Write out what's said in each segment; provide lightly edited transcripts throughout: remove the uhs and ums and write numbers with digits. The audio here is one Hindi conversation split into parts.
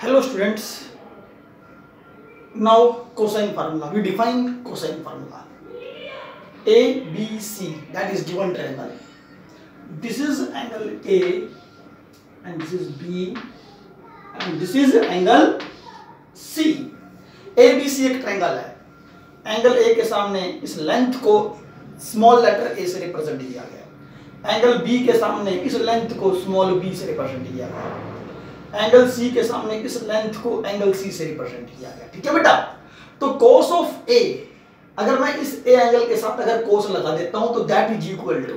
Hello students, now cosine formula. We define cosine formula. ABC, that is given triangle. This is angle A and this is B and this is angle C. ABC एक ट्रायंगल है. एंगल A के सामने इस लेंथ को स्मॉल लेटर A से रिप्रेजेंट किया गया. एंगल B के सामने इस लेंथ को स्मॉल b से रिप्रेजेंट किया गया. एंगल C के सामने इस लेंथ को एंगल C से रिप्रेजेंट किया गया. ठीक है बेटा. तो cos ऑफ A, अगर मैं इस A एंगल के साथ अगर cos लगा देता हूं तो दैट इज इक्वल टू,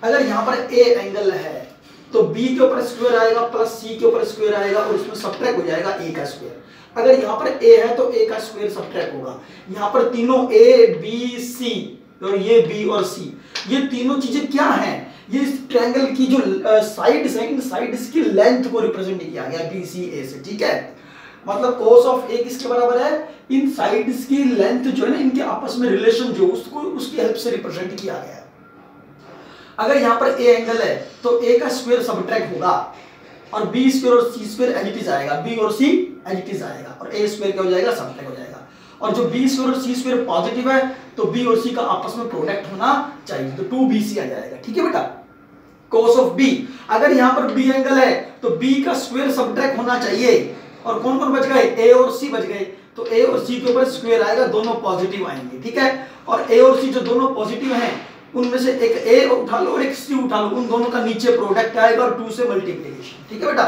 अगर यहां पर A एंगल है तो B के ऊपर स्क्वायर आएगा प्लस C के ऊपर स्क्वायर आएगा और इसमें सब्ट्रैक्ट हो जाएगा A का स्क्वायर. अगर यहाँ पर A है तो A का स्क्वायर सब्ट्रैक्ट होगा. यहाँ पर तीनों A, B, C और ये B और C, ये तीनों चीजें क्या हैं? ये इस ट्रायंगल की जो साइड्स हैं, इन साइड्स की लेंथ को रिप्रेजेंट किया गया BCA से. ठीक है, मतलब cos ऑफ A किसके बराबर है? इन साइड्स की लेंथ जो है ना, इनके आपस में रिलेशन जो उसको उसकी हेल्प से रिप्रेजेंट किया गया है. अगर यहाँ पर A एंगल है तो A का स्क्वायर सब्ट्रैक्ट होगा और B स्क्वायर और C square as it is आएगा, B और C एज इट इज आएगा और A स्क्वायर क्या हो जाएगा? सब्ट्रैक्ट हो जाएगा. और जो B स्क्वायर और C स्क्वायर पॉजिटिव है तो B और C का आपस में प्रोडक्ट होना चाहिए, तो 2BC आ जाएगा. ठीक है बेटा. cos ऑफ B, अगर यहाँ पर B एंगल है तो B का स्क्वायर सब्ट्रैक्ट होना चाहिए और कौन कौन बच गए? A और C बच गए. तो A और C के ऊपर स्क्वायर आएगा, दोनों पॉजिटिव आएंगे. ठीक है, और A और C जो दोनों पॉजिटिव हैं उनमें से एक A उठा लो और एक C उठा लो, उन दोनों का नीचे प्रोडक्ट आएगा और 2 से मल्टीप्लिकेशन. ठीक है बेटा.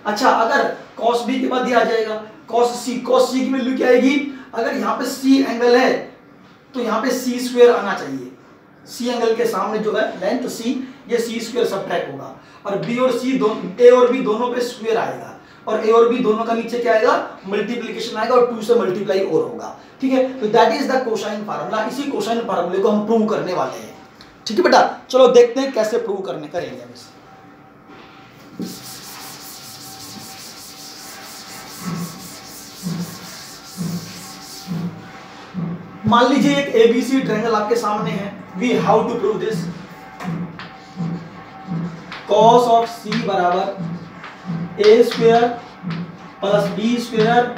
अच्छा, अगर cos B के बाद ये आ जाएगा cos C की वैल्यू क्या आएगी? अगर यहाँ पे C एंगल है तो यहाँ पे C स्क्वायर आना चाहिए. C एंगल के सामने जो है लेंथ C, ये C स्क्वायर सब्ट्रैक्ट होगा और B और C दोनों, A और B दोनों पे स्क्वायर आएगा और A और B दोनों का नीचे क्या आएगा? मल्टीप्लिकेशन आएगा और 2 से मल्टीप्लाई और होगा. ठीक है, तो that is the cosine formula. इसी कोसाइन फार्मूले को हम प्रूव करने वाले हैं. ठीक है बेटा, चलो देखते हैं कैसे प्रूव करेंगे हम इसे. मान लीजिए एक ABC ट्रायंगल आपके सामने है. We how to prove this? cos of C बराबर A square plus B square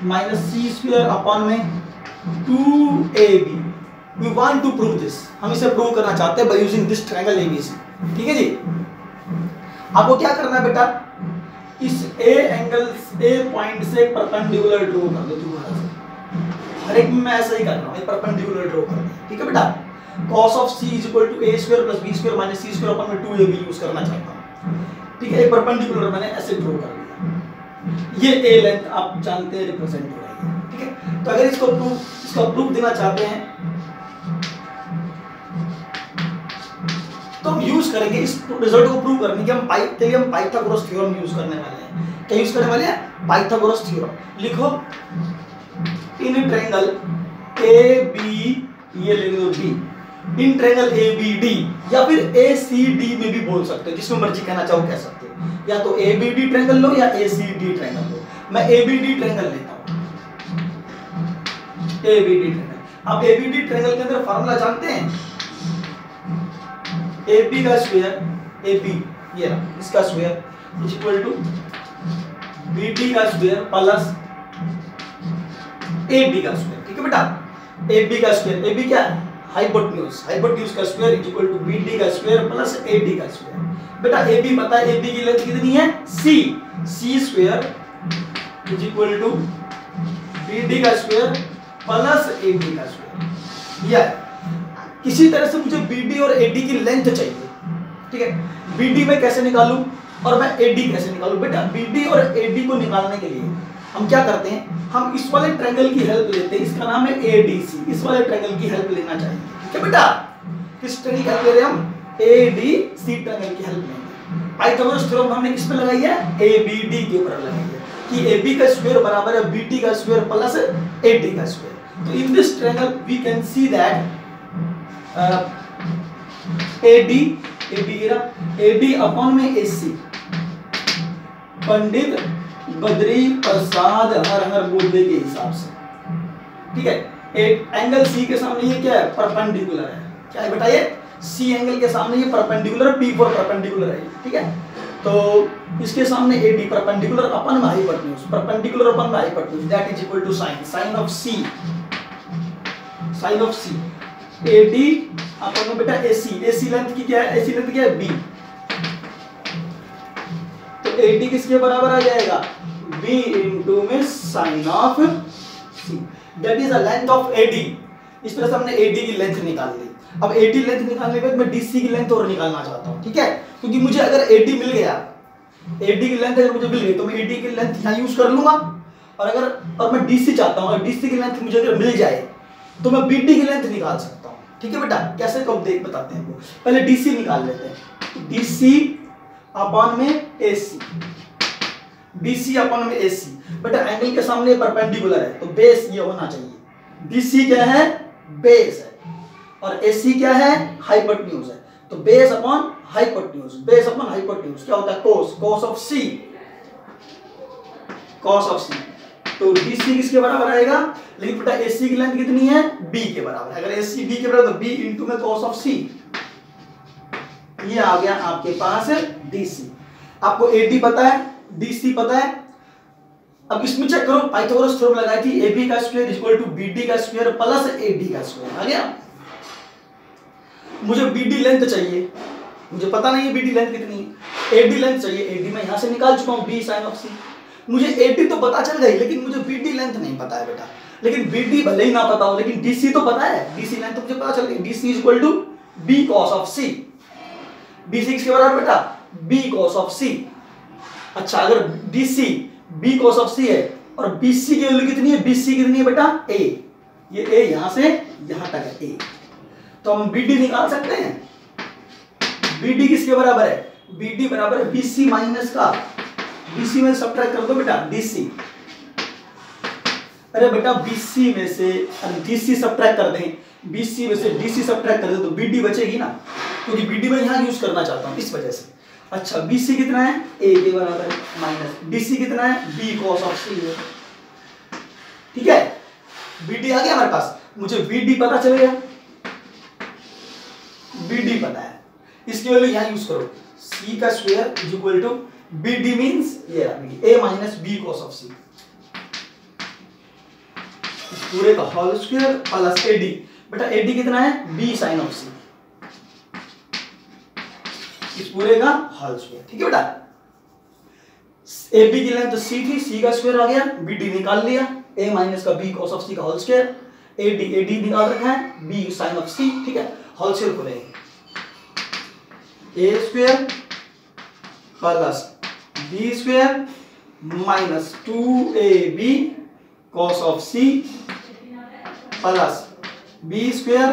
minus C square upon में 2AB. We want to prove this. हम इसे प्रूव करना चाहते हैं by using this triangle ABC. ठीक है जी. आपको क्या करना है बेटा? इस A एंगल A पॉइंट से परपेंडिकुलर ड्रॉ कर दो. हर एक में मैं ऐसा ही कर रहा हूं, ये परपेंडिकुलर ड्रॉ कर दिया. ठीक है बेटा. cos of C is equal to A square plus B square minus C square upon में 2AB यूज करना चाहता हूं. ठीक है, एक परपेंडिकुलर मैंने ऐसे ड्रॉ कर दिया. ये A लेंथ आप जानते हैं रिप्रेजेंट हो रही है. ठीक है, तो अगर इसका प्रूफ देना चाहते हैं तो हम यूज करेंगे इस रिजल्ट को प्रूव करने के लिए हम पाइथागोरस थ्योरम यूज करने वाले हैं. क्या यूज करने वाले हैं? Pythagoras theorem. लिखो, इन ट्रायंगल AB, ये ले लो B, इन ट्रायंगल ABD या फिर ACD में भी बोल सकते हो, जिसमें मर्जी कहना चाहो कह सकते हो. या तो ABD ट्रायंगल लो या ACD ट्रायंगल लो. मैं ABD ट्रायंगल लेता हूं. ABD triangle. अब ABD ट्रायंगल के अंदर फार्मूला जानते हैं? AB का स्क्वायर, AB ये रहा, इसका square is equal to BD का स्क्वायर प्लस AB का स्क्वायर. ठीक है बेटा. AB का स्क्वायर, AB क्या है? हाइपोटेन्यूज का square is equal to BD का स्क्वायर प्लस AD का स्क्वायर. बेटा AB पता है, AB की लेंथ कितनी है? C square is equal to BD का स्क्वायर प्लस AD का स्क्वायर. यह किसी तरह से मुझे BD और AD की लेंथ चाहिए. ठीक है, BD में कैसे निकालूं और मैं AD कैसे निकालूं? बेटा BD और AD को निकालने के लिए हम क्या करते हैं? हम इस वाले ट्रायंगल की हेल्प लेते हैं, इसका नाम है ADC. इस वाले ट्रायंगल की हेल्प लेना चाहिए. ठीक है बेटा. किस ट्रायंगल की हेल्प ले रहे हैं हम? ADC ट्रायंगल की हेल्प लेंगे. पाइथागोरस थ्योरम हमने किस पे लगाई है? ABD के ऊपर लगाई है कि AB का स्क्वायर बराबर है BD का स्क्वायर प्लस AD का स्क्वायर. तो in this triangle we can see that AD upon में AC. पंडित बद्री प्रसाद हर हर बोलने के हिसाब से. ठीक है, एक एंगल C के सामने ये क्या है? परपेंडिकुलर है. क्या है बेटा? ये C एंगल के सामने ये परपेंडिकुलर, P4 परपेंडिकुलर है. ठीक है, तो इसके सामने AD परपेंडिकुलर अपन में हाइपोटेन्यूज, परपेंडिकुलर अपन में hypotenuse, that is equal to sine of C, sine of C AD upon में बेटा AC लेंथ की क्या है, AC लेंथ क्या है B, तो AD किसके बराबर आ जाएगा, B इंटू में sine of C, that is the length of AD। इस तरह से हमने AD की लेंथ निकाल ली। अब AD लेंथ निकालने के बाद मैं DC की लेंथ और निकालना चाहता हूं, ठीक है, क्योंकि मुझे अगर AD मिल गया, AD की लेंथ अगर मुझे मिल गई तो मैं AD की लेंथ यहाँ यूज कर लूंगा, और मैं DC चाहता हूं, और DC की लेंथ मुझे अगर मिल जाए तो मैं BD की लेंथ निकाल सकता हूं, ठीक है बेटा। कैसे कब देख बताते हैं, पहले DC निकाल लेते हैं, DC अपॉन में AC, DC अपॉन में AC, बेटा एंगल के सामने परपेंडिकुलर है तो बेस ये होना चाहिए, BC क्या है, बेस है, और AC क्या है, हाइपोटेन्यूज है, तो base upon hypotenuse, base upon hypotenuse क्या होता है, cos of C, cos of C, तो DC किसके बराबर आएगा, लेकिन बेटा AC की लेंथ कितनी है, B के बराबर है, अगर AC B के बराबर तो B इंटू में cos ऑफ C, ये आ गया आपके पास DC। आपको AD पता है, DC पता है, अब इसमें चेक करो, पाइथागोरस थ्योरम लगाई थी, AB का स्क्वायर इक्वल टू BD का स्क्वायर प्लस AD का स्क्वायर, आ गया। मुझे BD लेंथ चाहिए, मुझे पता नहीं है BD लेंथ कितनी है, AD लेंथ चाहिए, AD मैं यहां से निकाल चुका हूं, B sin ऑफ C, मुझे AD तो पता चल गई, लेकिन मुझे BD लेंथ नहीं पता है बेटा, लेकिन BD भले ही ना पता हो, लेकिन DC तो पता है, DC लेंथ तो मुझे पता चल गई, DC equal to B cos of C, DC किसके बराबर बेटा, B cos ऑफ C। अच्छा, अगर DC B cos of C है और BC की वैल्यू कितनी है, BC कितनी है बेटा, A, ये A यहां से यहां तक है A, तो हम BD निकाल सकते हैं। BD किसके बराबर है, BD बराबर है BC माइनस का, BC में सब्ट्रैक्ट कर दो बेटा DC, अरे बेटा BC में से DC सब्ट्रैक्ट कर दें, BC में से DC सब्ट्रैक्ट कर दे तो BD बचेगी ना, क्योंकि BD मैं यहां यूज करना चाहता हूं इस वजह से। अच्छा, BC कितना है, A के बराबर है, माइनस DC कितना है, B cos ऑफ C है, ठीक है, BD आ गया हमारे पास, मुझे BD पता चल गया, BD पता है, इसकी वैल्यू यहां यूज करो, C का square is equal to BD means ये A minus B cos of C, इस पूरे का होल स्क्वायर प्लस AD, बेटा AD कितना है, B sin ऑफ C, इस पूरे का होल स्क्वायर, ठीक है बेटा। AB की लेंथ C थी, C का स्क्वायर आ गया, BD निकाल लिया, A माइनस का B cos ऑफ C का होल स्क्वायर, AD निकाल रखा है, B sin ऑफ C, ठीक है, होल स्क्वायर खोलेंगे, A square plus B square minus 2AB cos of C plus B square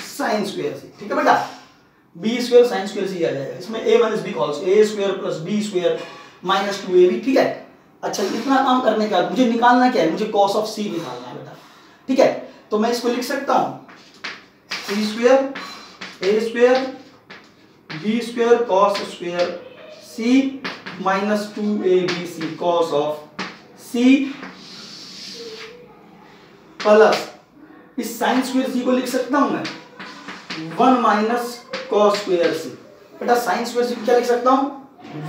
sine square C, ठीक है बेटा, B square sine square C आ जाएगा, इसमें A minus B calls A square plus B square minus 2AB, ठीक है। अच्छा, इतना काम करने के बाद मुझे निकालना क्या है, मुझे cos ऑफ C निकालना है बेटा, ठीक है, तो मैं इसको लिख सकता हूं C square A square B square cos square C minus 2ABC cos of C plus इस साइन स्क्वायर C को लिख सकता हूं मैं 1 माइनस cos स्क्वायर C, बेटा साइन स्क्वायर C क्या लिख सकता हूं,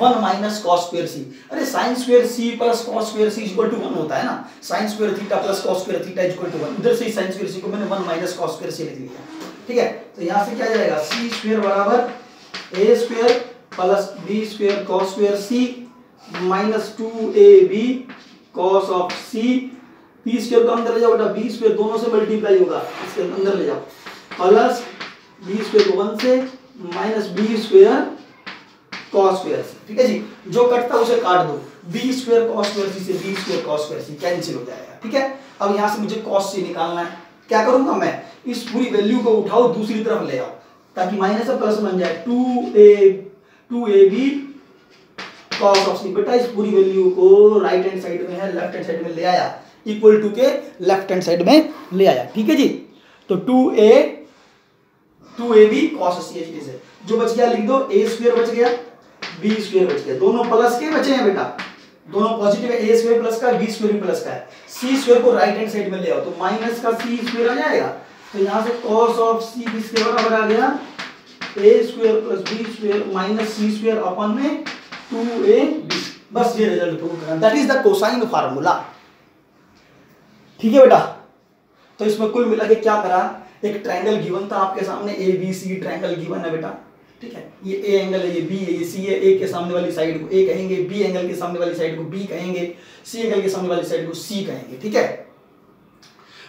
1 माइनस cos स्क्वायर C, अरे sine square C plus cos square C equal to 1 होता है ना, sine square theta plus cos square theta equal to 1, इधर से साइन स्क्वायर C को मैंने 1 माइनस cos स्क्वायर C लिख लिया, ठीक है, तो यहां से क्या जाएगा, C स्क्वायर बराबर A square plus B square cos square C minus 2AB cos of C, B square को अंदर ले जाओ बेटा, B स्क्वायर दोनों से मल्टीप्लाई होगा, इसके अंदर ले जाओ, प्लस B स्क्वायर को 1 से minus B square cos square C, ठीक है जी, जो कटता है उसे काट दो, B square cos square C से B square cos square C cancel हो जाएगा, ठीक है। अब यहां से मुझे cos C निकालना है, क्या करूंगा मैं, इस पूरी वैल्यू को उठाओ दूसरी तरफ ले आओ ताकि माइनस और प्लस बन जाए, 2AB cos ऑफ C, बेटा इस पूरी वैल्यू को राइट हैंड साइड में है, लेफ्ट हैंड साइड में ले आया, इक्वल टू के लेफ्ट हैंड साइड में ले आया, ठीक है जी, तो 2AB cos C है, जो बच गया लिख दो, A स्क्वायर बच गया, B स्क्वायर बच गया, दोनों प्लस के बचे हैं बेटा, दोनों पॉजिटिव है, A स्क्वायर प्लस का, B स्क्वायर भी प्लस का है, C स्क्वायर को राइट हैंड साइड में ले आओ तो माइनस का C स्क्वायर आ जाएगा, तो यहां से cos ऑफ C किसके बराबर आ गया, A square plus B square minus C square अपन में 2ab। बस ये रिजल्ट प्रूव करना, that is the cosine formula. ठीक है बेटा, तो इसमें कुल मिला के क्या करा, एक ट्रायंगल गिवन था आपके सामने, A B C triangle given है बेटा। ठीक है, ये ए एंगल है, ये बी है, ये सी है। ए के सामने वाली साइड को ए कहेंगे, बी एंगल के सामने वाली साइड को बी कहेंगे, सी एंगल के सामने वाली साइड को सी कहेंगे। ठीक है,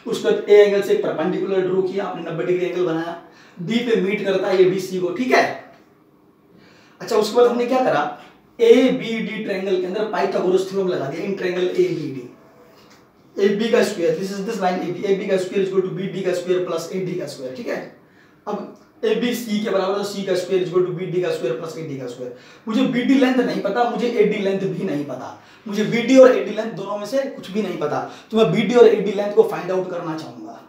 उसके बाद ए एंगल से परपेंडिकुलर ड्रॉ किया आपने, 90 डिग्री एंगल बनाया, डी पे मीट करता है ये बी सी को। ठीक है, अच्छा उसके बाद हमने क्या करा, ए बी डी ट्रायंगल के अंदर पाइथागोरस थ्योरम लगा दिया in triangle A B D. A B का square, this is this line A B का square is equal to B D का स्क्वायर प्लस ए डी का स्क्वायर। ठीक है, अब ए बी सी के बराबर है, सी का square is equal to B D का स्क्वायर प्लस ए डी का स्क्वायर। मुझे बी डी लेंथ नहीं पता, मुझे ए डी लेंथ भी नहीं पता, मुझे बी डी और ए डी लेंथ दोनों में से कुछ भी नहीं पता, तो मैं बी डी और ए डी लेंथ को फाइंड आउट करना चाहूंगा।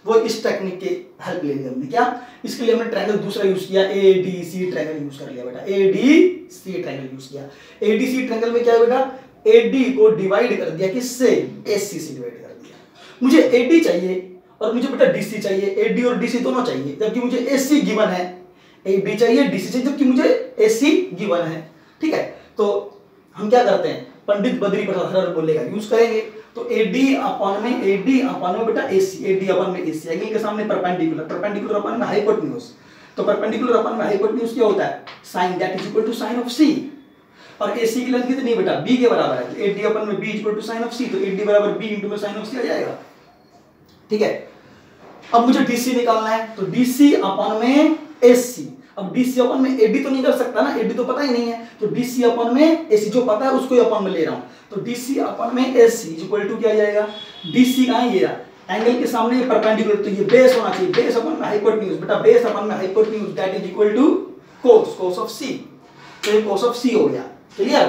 वो इस टेक्निक के हेल्प ले लिया हमने। क्या, इसके लिए हमने ट्रायंगल दूसरा यूज किया, A D C triangle use कर लिया बेटा, A D C triangle use किया। ए डी सी ट्रायंगल में क्या है बेटा, ए डी को डिवाइड कर दिया, किससे, ए सी से डिवाइड कर दिया। मुझे ए डी चाहिए और मुझे बेटा डी सी चाहिए, ए डी और डी सी दोनों चाहिए, जबकि मुझे ए सी गिवन है, ए बी चाहिए डी सी चाहिए, जबकि मुझे ए सी गिवन है। ठीक है, तो हम क्या करते हैं, पंडित बद्री प्रसाद बोलेगा यूज करेंगे, तो ए डी अपन में बेटा ए सी, ए डी अपन में ए सी, एंगल के सामने परपेंडिकुलर, परपेंडिकुलर अपन में हाइपोटेन्यूज, तो परपेंडिकुलर अपन में हाइपोटेन्यूज क्या होता है, sine, that is equal to sine of C. और ए सी की लेंथ कितनी बेटा, बी के बराबर है, तो ए डी अपन में B equal to sine of C, तो ए डी बराबर बी इंटू में साइन ऑफ सी आ जाएगा। ठीक है, अब मुझे डी सी निकालना है, तो डी सी अपन में ए सी, अब डी सी अपन में ए डी तो नहीं कर सकता ना, ए डी तो पता ही नहीं है, तो डी सी अपन में ए सी जो पता है उसको ही अपन में ले रहा हूं, तो डी सी अपन में ए सी इक्वल टू क्या आ जाएगा, डी सी कहां है, ये एंगल के सामने ये परपेंडिकुलर, तो ये बेस होना चाहिए, बेस अपन में हाइपोटेन्यूज बेटा, बेस अपन में hypotenuse that is equal to cos, cos of C, तो ये कोस ऑफ सी हो गया। क्लियर,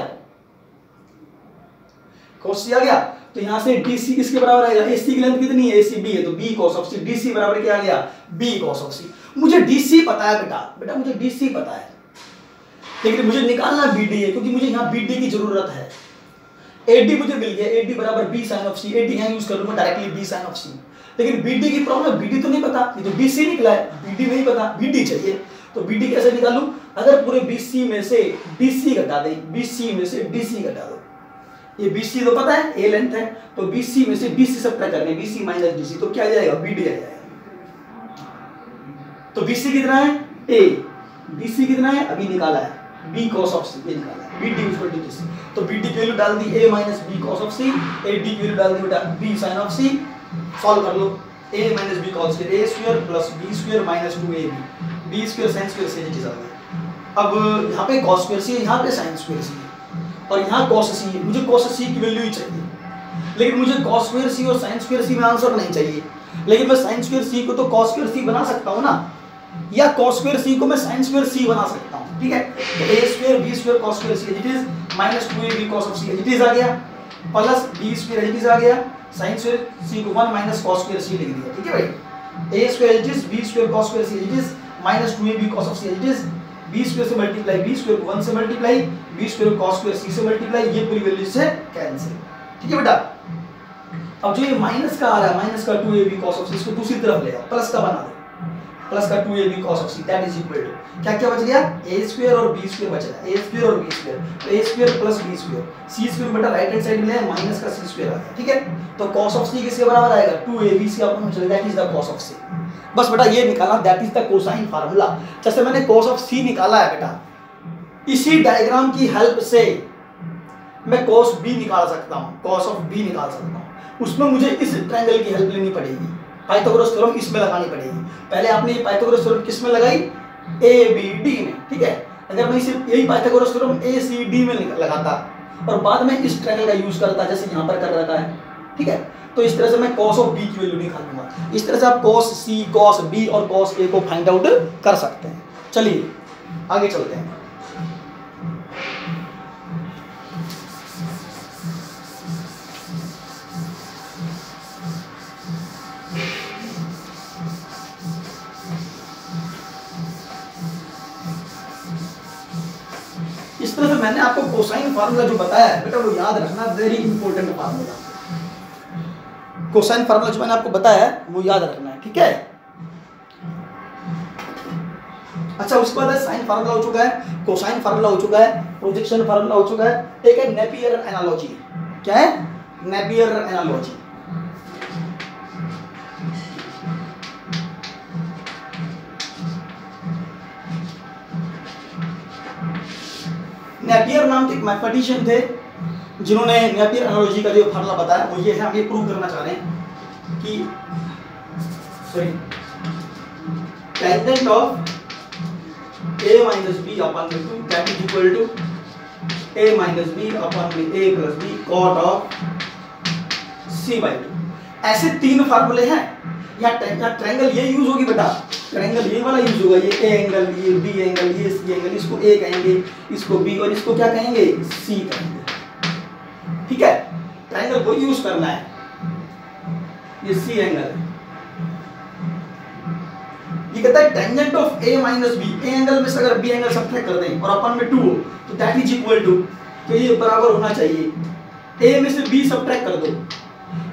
कोस सी आ गया, तो यहां से डी सी किसके बराबर आएगा, ए सी की लेंथ कितनी है, ए सी बी है, तो B cos of C, D C बराबर क्या आ गया, बी कोस ऑफ सी। मुझे डी सी पता है बेटा मुझे डी सी पता है, लेकिन मुझे निकालना बी डी है, क्योंकि मुझे यहाँ बी डी की जरूरत है। ए डी मुझे मिल गया, ए डी बराबर B sine of C, A D यहाँ यूज कर लूंगा directly B sine of C, लेकिन बी डी की प्रॉब्लम, बी डी तो नहीं पता, ये तो बी सी निकला है, बी डी नहीं पता, बी डी चाहिए, तो बी डी कैसे निकालूं, अगर पूरे बी सी में से डी सी घटा दे, बी सी में से डी सी घटा दो, ये बी सी तो पता है ए लेंथ है, तो बी सी में से डी सी सब्ट्रैक्ट करने, B C minus D C, तो क्या आ जाएगा, बी डी आ जाएगा। तो बी सी कितना है, ए, डी सी कितना है, अभी निकाला है, बी cos ऑफ सी, ये निकाला है, B D equal to D, तो बी डी की वैल्यू डाल दी a minus B cos of C, A D की वैल्यू डाल दी बेटा b sin of C, solve कर लो, a minus B cos square a square plus b square minus 2ab, b square sin square से नीचे चला गया। अब यहाँ पे cos स्क्वायर सी है, यहाँ पे sin स्क्वायर सी है, और यहाँ cos सी है, मुझे cos सी की वैल्यू ही चाहिए, लेकिन मुझे cos स्क्वायर सी और sin स्क्वायर सी में आंसर नहीं चाहिए, लेकिन मैं sin स्क्वायर सी को तो cos स्क्वायर सी बना सकता हूँ ना, या cos स्क्वायर सी को मैं sin स्क्वायर सी बना सकता हूँ। ठीक है, तो a square b square cos square C it is minus 2ab cos of C it is आ गया, plus b square it is आ गया, sin स्क्वायर सी को 1 माइनस cos स्क्वायर सी लिख दिया। ठीक है भाई, a square it is b square cos square C it is minus 2ab cos of C it is b square से मल्टीप्लाई b स्क्वायर को 1 से multiply b square cos square c से मल्टीप्लाई, ये पूरी वैल्यू से कैंसिल। ठीक है बेटा, अब जो ये माइनस का आ रहा है, माइनस का 2ab cos ऑफ सी, इसको दूसरी तरफ ले आओ, प्लस का बना दो, प्लस का 2ab cos of C that is equal to क्या क्या बच गया, a स्क्वायर और b स्क्वायर बच रहा है, a स्क्वायर और b स्क्वायर, तो a square plus b square, c square बेटा राइट हैंड साइड में है, माइनस का c स्क्वायर आ गया। ठीक है, तो cos ऑफ c किसके बराबर आएगा, 2ab c अपन चले, that is the cos of c। बस बेटा ये निकाला, that is the cosine formula. जैसे मैंने cos ऑफ c निकाला है बेटा, इसी डायग्राम की हेल्प से मैं cos b निकाल सकता हूं, cos ऑफ b निकाल सकता हूं, उसमें मुझे इस ट्रायंगल की हेल्प लेनी पड़ेगी, पाइथागोरस थ्योरम इसमें लगानी पड़ेगी। पहले आपने ये पाइथागोरस थ्योरम किस में लगाई, ए बी डी में। ठीक है, अगर मैं सिर्फ यही पाइथागोरस थ्योरम ए सी डी में लगाता और बाद में इस ट्रायंगल का यूज करता, जैसे यहाँ पर कर रखा है, ठीक है, तो इस तरह से मैं cos ऑफ b की वैल्यू निकालूंगा। इस तरह से आप cos c, cos b और cos a को फाइंड आउट कर सकते हैं। चलिए आगे चलते हैं। इस तरह से मैंने आपको कोसाइन फार्मूला जो बताया है बेटा, वो याद रखना, very important formula. Cosine formula जो मैंने आपको बताया है वो याद रखना है। ठीक है, अच्छा, उसके बाद साइन फार्मूला हो चुका है, कोसाइन फार्मूला हो चुका है, प्रोजेक्शन फार्मूला हो चुका है, एक है नेपियर एनालॉजी। क्या है? Napier analogy. नेपियर नाम के एक मैथमेटिशियन थे जिन्होंने नेपियर एनालॉजी का जो फार्मूला बताया वो ये है। हम ये प्रूव करना चाह रहे हैं कि tangent of a minus b upon में 2 that is equal to a minus b upon में a plus b cot of c by 2। ऐसे तीन फार्मूले हैं। यहाँ ट्रायंगल ये यूज होगी बेटा, ट्रायंगल ये वाला यूज होगा, ये a एंगल, ये b एंगल, ये c एंगल, इसको a कहेंगे, इसको b और इसको क्या कहेंगे? c कहेंगे। ठीक है, ट्रायंगल को यूज करना है। ये c एंगल है, ये कहता है tangent of a minus b, a angle में से अगर b एंगल सब्ट्रैक्ट कर दें और अपन में 2 हो तो दैट इज इक्वल टू, तो ये बराबर होना चाहिए, a में से b सब्ट्रैक्ट कर दो,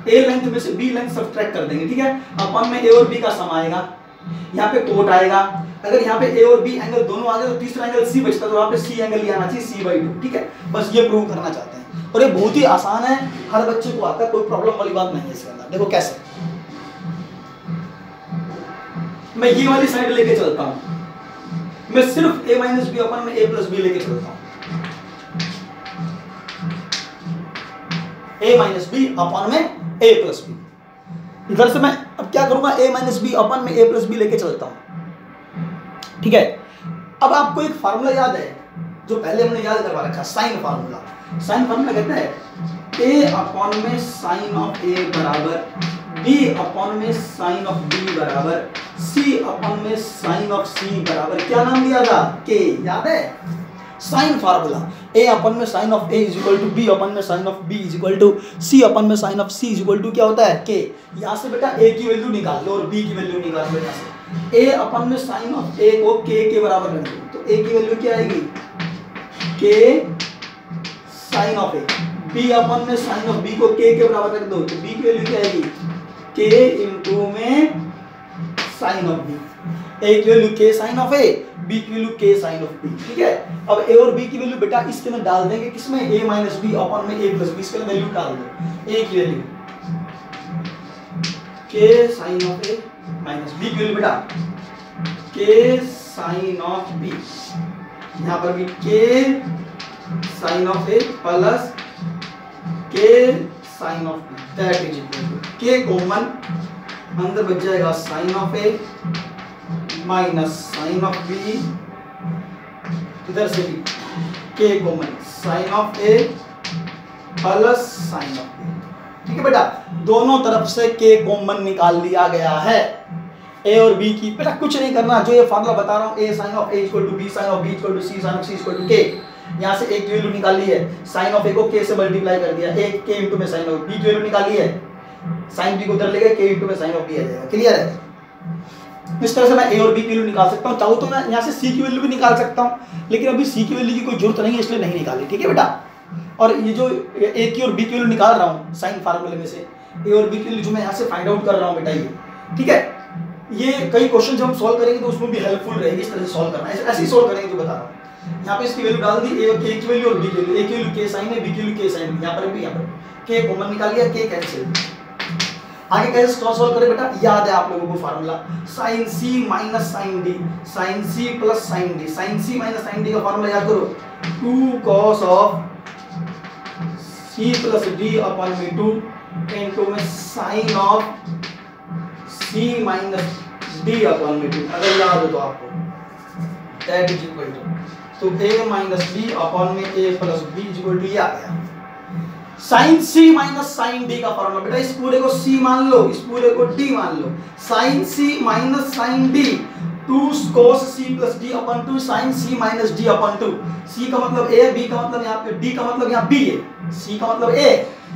a लेंथ में से b लेंथ सब्ट्रैक्ट कर देंगे। ठीक है, अपन में a और b का सम आएगा, यहाँ पे कोट आएगा। अगर यहाँ पे a और b एंगल दोनों आ गए तो तीसरा एंगल c बचता, तो यहाँ पे c एंगल ही आना चाहिए, c/2। ठीक है, बस ये प्रूव करना चाहते हैं और ये बहुत ही आसान है, हर बच्चे को आता है, कोई प्रॉब्लम वाली बात नहीं है इसके अंदर। देखो कैसे, मैं ये वाली साइड लेके चलता हूं, मैं सिर्फ a माइनस बी अपन में a प्लस बी लेके चलता हूं, a माइनस बी अपन में a प्लस बी। इधर से मैं अब क्या करूंगा, a माइनस बी अपन में a प्लस बी लेके चलता हूं। ठीक है, अब आपको एक फार्मूला याद है जो पहले हमने याद करवा रखा, साइन फार्मूला। साइन फार्मूला कहता है a अपन में साइन ऑफ a बराबर b अपन में साइन ऑफ b बराबर c अपन में साइन ऑफ c बराबर, क्या नाम दिया था? k। याद है? साइन फार्मूला, a अपन में sine of a is equal to b upon में sine of b is equal to c upon में sine of c is equal to क्या होता है? k। यहाँ से बेटा a की वैल्यू निकाल लो और b की वैल्यू निकाल लो। यहाँ से a अपन में साइन ऑफ a को k के बराबर रख दो, तो a की वैल्यू क्या आएगी? k sine of a। b upon में साइन ऑफ b को k के बराबर रख दो, तो b की वैल्यू क्या आएगी? k इंटू में साइन ऑफ b। a की value k sine of a, b की value k sine of b। ठीक है, अब a और b की वैल्यू बेटा इसके में डाल देंगे, किसमें? a माइनस b अपन में a प्लस b, इसके में वैल्यू डाल दो। a की value k sine of a minus b की वैल्यू बेटा k साइन ऑफ b, यहाँ पर भी k sine of a plus k sine of b, that is equal to k common अंदर बच जाएगा sine of a minus sine of b, इधर से भी k common sine of a plus sine of b। ठीक है बेटा, दोनों तरफ से k कॉमन निकाल लिया गया है। a और b की बेटा कुछ नहीं करना, जो ये फार्मूला बता रहा हूँ, a sine of a equal to b sine of b equal to c sine of c equal to k। यहाँ से a की वैल्यू निकाल ली है, साइन ऑफ a को k से मल्टीप्लाई कर दिया, a k इंटू में साइन ऑफ b की वैल्यू निकाली है, साइन b को उधर ले गए, k इंटू में साइन ऑफ b आ जाएगा। क्लियर है? इस तरह से मैं a और b की वैल्यू निकाल सकता हूँ। चाहूँ तो मैं यहाँ से c की वैल्यू भी निकाल सकता हूँ, लेकिन अभी c की वैल्यू की कोई जरूरत नहीं है, इसलिए नहीं निकाली। ठीक है बेटा, और ये जो a की और b की वैल्यू निकाल रहा हूँ साइन फार्मूले में से, a और b की वैल्यू जो मैं यहाँ से फाइंड आउट कर रहा हूँ बेटा, ये ठीक है, ये कई क्वेश्चन जब हम सॉल्व करेंगे तो उसमें भी हेल्पफुल रहेगी। इस तरह से सॉल्व करना, ऐसे ही सॉल्व करेंगे जो बता रहा हूँ। यहाँ पे इसकी वैल्यू डाल दी, a की वैल्यू और b की वैल्यू, a की वैल्यू k साइन है, b की वैल्यू k साइन, यहाँ पर भी यहाँ पर k कॉमन निकाल लिया, k कैंसिल। आगे कैसे सॉल्व करें बेटा? याद है आप लोगों को formula, sine c minus sine d, sine c plus sine d, sine c minus sine d का फार्मूला याद करो, 2 cos of c plus d upon में 2 इनटू में sine of c minus d upon में 2, अगर याद हो तो आपको, दैट इज इक्वल टू, तो a माइनस b अपॉन में a plus b is equal to ये आ गया। Sine c minus sine d का फॉर्मूला बेटा, इस पूरे को c मान लो, इस पूरे को d मान लो, sine c minus sine d 2 cos c plus d upon 2 sine c minus d upon 2। c का मतलब a, b का मतलब यहाँ पे, d का मतलब यहाँ b है, c का मतलब a,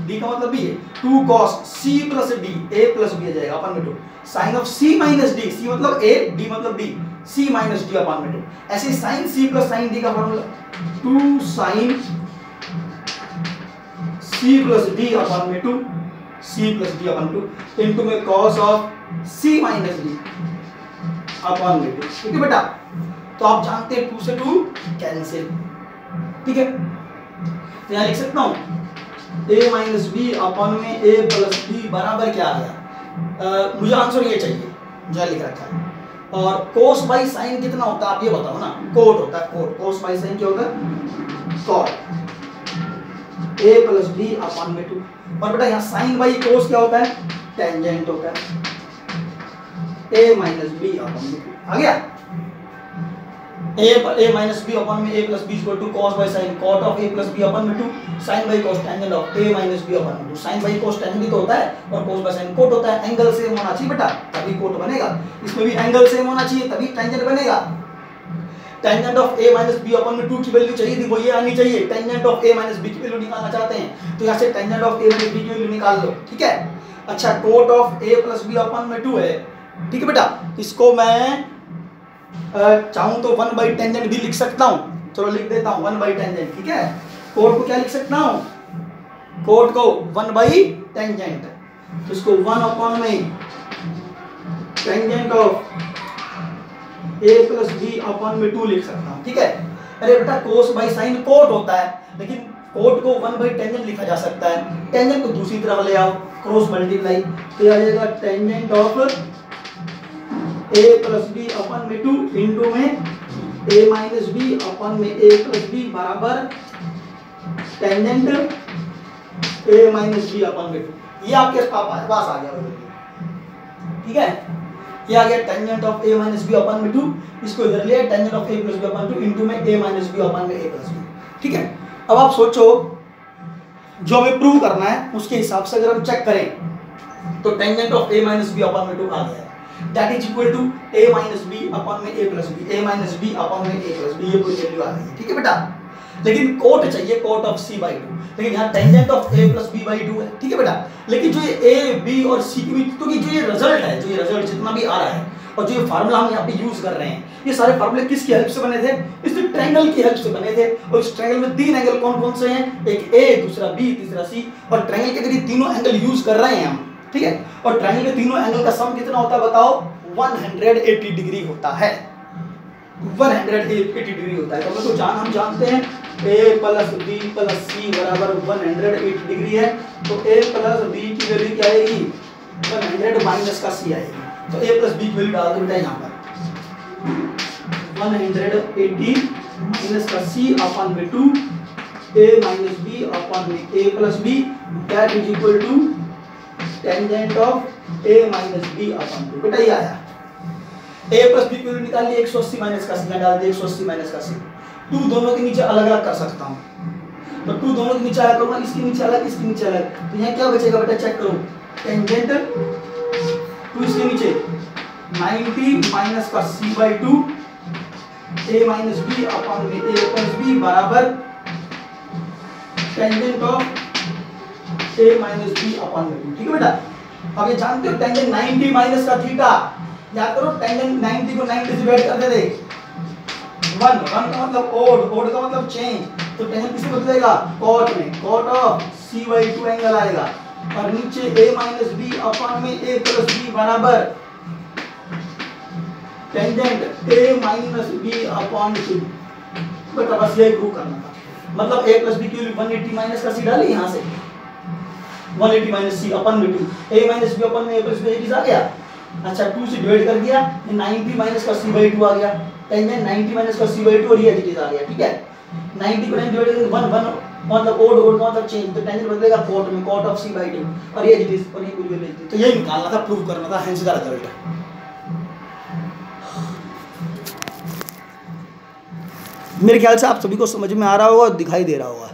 d का मतलब b है, 2 cos c plus d, a plus b आ जाएगा अपॉन में 2, sine of c minus d, c मतलब a, d मतलब b, c minus d upon में 2। ऐसे sine c plus sine d का formula 2 sine c plus d upon में 2, c plus d upon 2 into में cos of c minus d upon में 2। ठीक है बेटा, तो आप जानते हैं 2 से 2 कैंसिल, ठीक है। तो यहाँ लिख सकता हूँ a माइनस बी अपन में a प्लस बी बराबर क्या आ गया, मुझे आंसर ये चाहिए जो लिख रखा है। और कोस बाई साइन कितना होता है आप ये बताओ ना, कोट होता है, कोट। कोस बाई साइन क्या होता है, cot a plus b upon में 2। और बेटा यहाँ साइन बाई कोस क्या होता है, टेंजेंट होता है, a माइनस बी अपन में 2 आ गया। a माइनस बी अपन में a plus b equal to cos by sine cot of a plus b upon में 2 sine by cos tangent of a minus b upon में 2। साइन बाई कॉस टेंजेंट तो होता है और कॉस बाई साइन कोट होता है। एंगल सेम होना चाहिए बेटा तभी कोट बनेगा, इसमें भी एंगल सेम होना चाहिए तभी टेंजेंट बनेगा। Tangent of a minus b upon में 2 की वैल्यू चाहिए थी, वो ये आनी चाहिए। Tangent of a minus b की वैल्यू निकालना चाहते हैं तो यहाँ से tangent of a minus b की वैल्यू निकाल लो, ठीक है। अच्छा cot of a plus b upon में 2 है, ठीक है बेटा। इसको मैं चाहूं तो 1 बाई टेंजेंट भी लिख सकता हूं, चलो लिख देता हूं 1 बाई टेंजेंट, ठीक है। कोट को क्या लिख सकता हूं, कोट को 1 बाई टेंजेंट, तो इसको 1 अपॉन में tangent of a plus B upon में 2 लिख सकता हूं, ठीक है। अरे बेटा कोस बाई साइन कोट होता है, लेकिन कोट को 1 बाई टेंजेंट लिखा जा सकता है। टेंजेंट को दूसरी तरफ ले आओ, क्रॉस मल्टीप्लाई, तो आ जाएगा tangent of a plus b upon में 2 इंटू में a माइनस बी अपन में a प्लस बी बराबर tangent a minus b upon में 2। ये आपके पास आ गया, ठीक है। ये आ गया tangent of a minus b upon में 2, इसको इधर लिया tangent of a plus b upon 2 into में a माइनस बी अपन में a प्लस बी, ठीक है। अब आप सोचो जो हमें प्रूव करना है उसके हिसाब से अगर हम चेक करें तो tangent of a minus b upon में 2 आ गया है, that is equal to a minus b upon में a plus b, a minus b upon में a plus b, ये पूरी वैल्यू आ गई है, ठीक है बेटा। लेकिन कोट चाहिए, कोट ऑफ c by 2, लेकिन यहाँ tangent of a plus b by 2 है, ठीक है बेटा। लेकिन जो ये a b और c की बीच, क्योंकि जो ये रिजल्ट है, जो ये रिजल्ट जितना भी आ रहा है और जो ये फार्मूला हम यहाँ पे यूज कर रहे हैं, ये सारे फार्मूले किसकी हेल्प से बने थे, इस ट्रायंगल की हेल्प से बने थे। और इस ट्रायंगल में 3 एंगल कौन कौन से हैं, एक a, दूसरा b, तीसरा c, और ट्रायंगल के जरिए तीनों एंगल यूज कर रहे हैं हम, ठीक है। और ट्रायंगल के तीनों एंगल का सम कितना होता है बताओ, 180 डिग्री होता है, 180 डिग्री होता है। तो हम जानते हैं a plus b plus c बराबर 180 डिग्री है, तो a प्लस b की वैल्यू क्या आएगी, 100 माइनस का c आएगी। तो a प्लस b की वैल्यू डाल दो बेटा यहाँ पर, 180 माइनस का c अपन में 2 a माइनस b अपन में a plus b, that is equal to tangent of a minus b upon 2। बेटा ये आया, a प्लस b की वैल्यू निकाल ली, 180 माइनस का c डाल दे, 180 माइनस का c। 2 दोनों के नीचे अलग अलग कर सकता हूँ, तो 2 दोनों के नीचे अलग करूँगा, इसके नीचे अलग, इसके नीचे अलग, तो यहाँ क्या बचेगा बेटा चेक करो, टेंजेंट 2 इसके नीचे 90 माइनस का c by 2 a minus b upon में a प्लस b बराबर tangent of a minus b upon में 2, ठीक है बेटा। अब ये जानते हो टेंजेंट 90 माइनस का थीटा, याद करो टेंजेंट 90 को 90 से डिवाइड कर दे, 1 का मतलब ओड का मतलब चेंज, तो टेंजेंट किससे बदलेगा, कॉट में, cot of c by 2 angle आएगा, और नीचे a माइनस b अपन में a प्लस b बराबर tangent a minus b upon 2। बेटा बस यही प्रूव करना था, मतलब a प्लस b की वैल्यू 180 माइनस का c डाली यहाँ से, 180 माइनस c अपन में 2, a माइनस b अपन में a प्लस b आ गया। अच्छा 2 से डिवाइड कर दिया, 90 माइनस का c by 2 आ गया, टेंजेंट 90 माइनस का c by 2 और ये एडिट आ गया, ठीक है। 90 को 9 डिवाइड करके 1 मतलब ओड का मतलब चेंज, तो टेंजेंट बदलेगा कॉट में, कॉट ऑफ c by 2, और ये एडिट और ये पूरी वैल्यू, तो यही निकालना था, प्रूव करना था, हेंस द रिजल्ट। मेरे ख्याल से आप सभी को समझ में आ रहा होगा, दिखाई दे रहा होगा,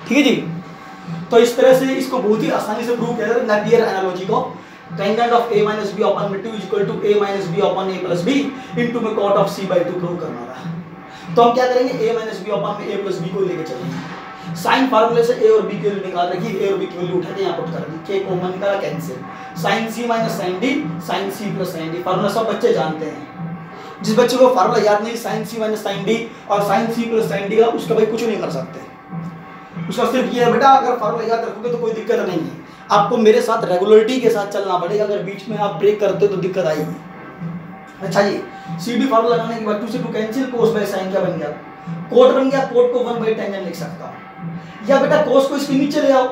ठीक है जी। तो इस तरह से इसको बहुत ही आसानी से प्रूव किया जाता है नेपियर एनालॉजी को। Tangent of a minus b upon में 2 is equal to a minus b upon a plus b into में cot of c by 2 prove करना था। तो हम क्या करेंगे, a माइनस b अपन में a प्लस b को लेके चलेंगे। साइन फार्मूले से a और b की वैल्यू निकाल रखी, a और b की वैल्यू उठा के यहाँ पुट कर दी, k कॉमन निकाला, cancel, sin c minus sin d, sin c plus sin d। Formula सब बच्चे जानते हैं, जिस बच्चे को फार्मूला याद नहीं sin c minus sin d और sin c plus sin d का, उसका भाई कुछ नहीं कर सकते। उसका सिर्फ ये है बेटा, अगर फार्मूला याद रखोगे तो कोई दिक्कत नहीं है, आपको मेरे साथ रेगुलरिटी के साथ चलना पड़ेगा, अगर बीच में आप ब्रेक करते हो तो दिक्कत आएगी। अच्छा जी, CD फार्मूला लगाने के बाद 2 से 2 कैंसिल, cos बाय sin क्या बन गया, कोट बन गया। कोट को 1 बाय टेंजेंट लिख सकता हूं। या बेटा cos को इसके नीचे ले आओ,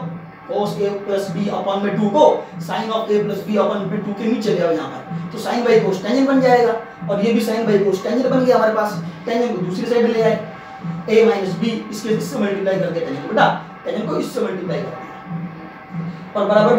cos a plus b upon में 2 को sin of a plus b upon में 2 के नीचे ले आओ यहाँ पर, तो sin बाय cos टेंजेंट बन जाएगा। और ये भी sin बाय cos टेंजेंट बन गया हमारे पास। टेंजेंट को दूसरी साइड ले आए, a माइनस b इससे मल्टीप्लाई करके टेंजेंट, बेटा टेंजेंट को इससे मल्टीप्लाई कर दिया और बराबर